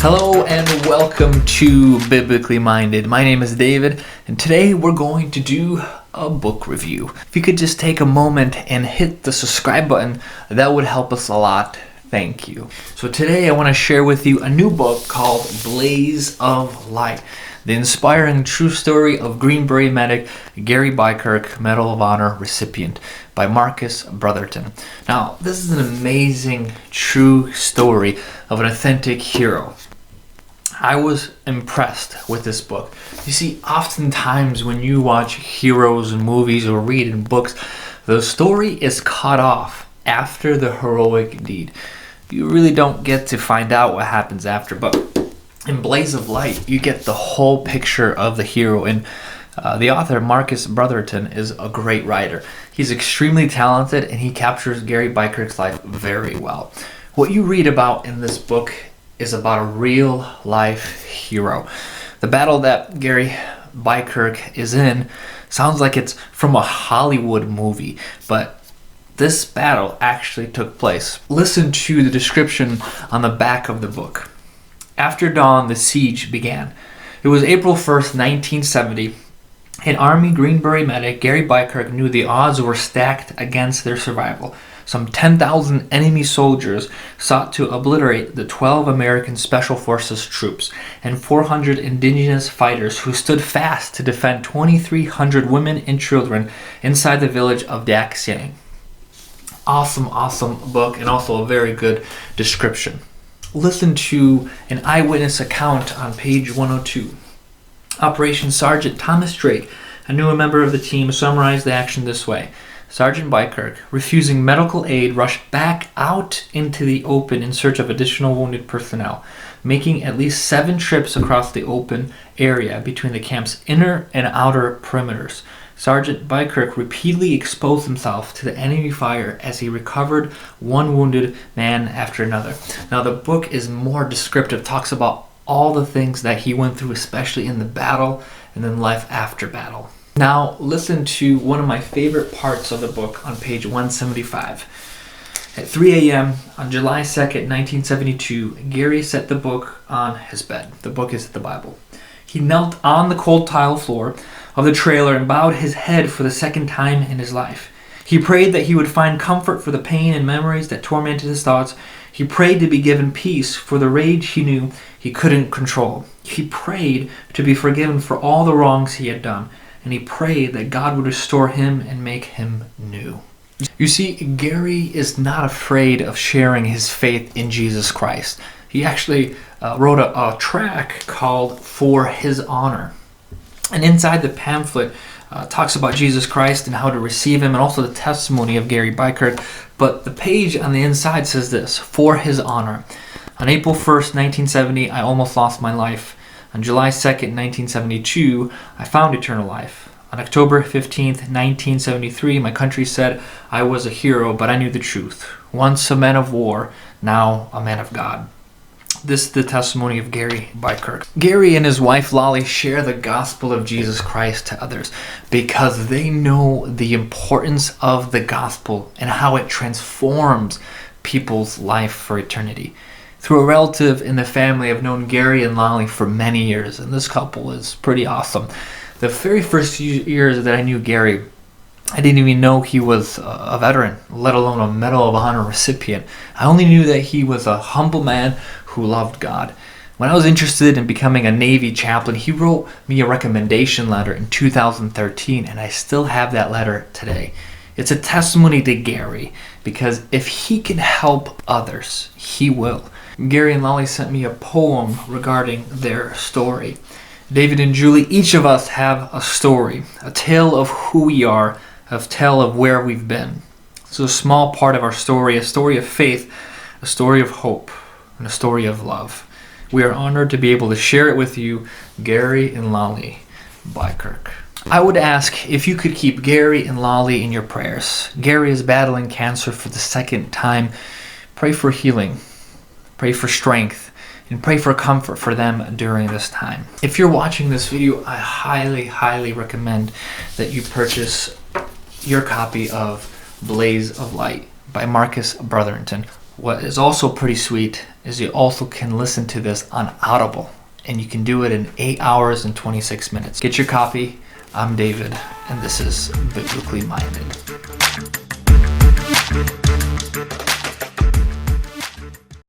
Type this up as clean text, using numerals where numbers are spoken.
Hello and welcome to Biblically Minded. My name is David, and today we're going to do a book review. If you could just take a moment and hit the subscribe button, that would help us a lot. Thank you. So today I want to share with you a new book called Blaze of Light, the inspiring true story of Green Beret medic Gary Bykirk, Medal of Honor recipient, by Marcus Brotherton. Now, this is an amazing true story of an authentic hero. I was impressed with this book. You see, oftentimes when you watch heroes in movies or read in books, the story is cut off after the heroic deed. You really don't get to find out what happens after, but in Blaze of Light, you get the whole picture of the hero. And the author, Marcus Brotherton, is a great writer. He's extremely talented, and he captures Gary Bykirk's life very well. What you read about in this book is about a real-life hero. The battle that Gary Bykirk is in sounds like it's from a Hollywood movie, but this battle actually took place. Listen to the description on the back of the book. After dawn, the siege began. It was April 1st, 1970. And Army Green Beret medic Gary Bykirk knew the odds were stacked against their survival. Some 10,000 enemy soldiers sought to obliterate the 12 American Special Forces troops and 400 indigenous fighters who stood fast to defend 2,300 women and children inside the village of Dak Siang. Awesome book, and also a very good description. Listen to an eyewitness account on page 102. Operation Sergeant Thomas Drake, a newer member of the team, summarized the action this way. Sergeant Bykirk, refusing medical aid, rushed back out into the open in search of additional wounded personnel, making at least 7 trips across the open area between the camp's inner and outer perimeters. Sergeant Bykirk repeatedly exposed himself to the enemy fire as he recovered one wounded man after another. Now, the book is more descriptive, talks about all the things that he went through, especially in the battle and then life after battle. Now, listen to one of my favorite parts of the book on page 175. At 3 a.m. on July 2nd, 1972, Gary set the book on his bed. The book is the Bible. He knelt on the cold tile floor of the trailer and bowed his head for the second time in his life. He prayed that he would find comfort for the pain and memories that tormented his thoughts. He prayed to be given peace for the rage he knew he couldn't control. He prayed to be forgiven for all the wrongs he had done. And he prayed that God would restore him and make him new. You see, Gary is not afraid of sharing his faith in Jesus Christ. He actually wrote a track called For His Honor. And inside the pamphlet talks about Jesus Christ and how to receive him, and also the testimony of Gary Bykirk. But the page on the inside says this: For His Honor. On April 1st, 1970, I almost lost my life. On July 2nd, 1972, I found eternal life. On October 15th, 1973, my country said I was a hero, but I knew the truth. Once a man of war, now a man of God. This is the testimony of Gary Bykirk. Gary and his wife Lolly share the gospel of Jesus Christ to others because they know the importance of the gospel and how it transforms people's life for eternity. Through a relative in the family, I've known Gary and Lolly for many years, and this couple is pretty awesome. The very first few years that I knew Gary, I didn't even know he was a veteran, let alone a Medal of Honor recipient. I only knew that he was a humble man who loved God. When I was interested in becoming a Navy chaplain, he wrote me a recommendation letter in 2013, and I still have that letter today. It's a testimony to Gary, because if he can help others, he will. Gary and Lolly sent me a poem regarding their story. David and Julie, each of us have a story, a tale of who we are, a tale of where we've been. It's a small part of our story, a story of faith, a story of hope, and a story of love. We are honored to be able to share it with you, Gary and Lolly Bykirk. I would ask if you could keep Gary and Lolly in your prayers. Gary is battling cancer for the second time. Pray for healing. Pray for strength, and pray for comfort for them during this time. If you're watching this video, I highly recommend that you purchase your copy of Blaze of Light by Marcus Brotherton. What is also pretty sweet is you also can listen to this on Audible, and you can do it in 8 hours and 26 minutes. Get your copy. I'm David, and this is Biblically Minded.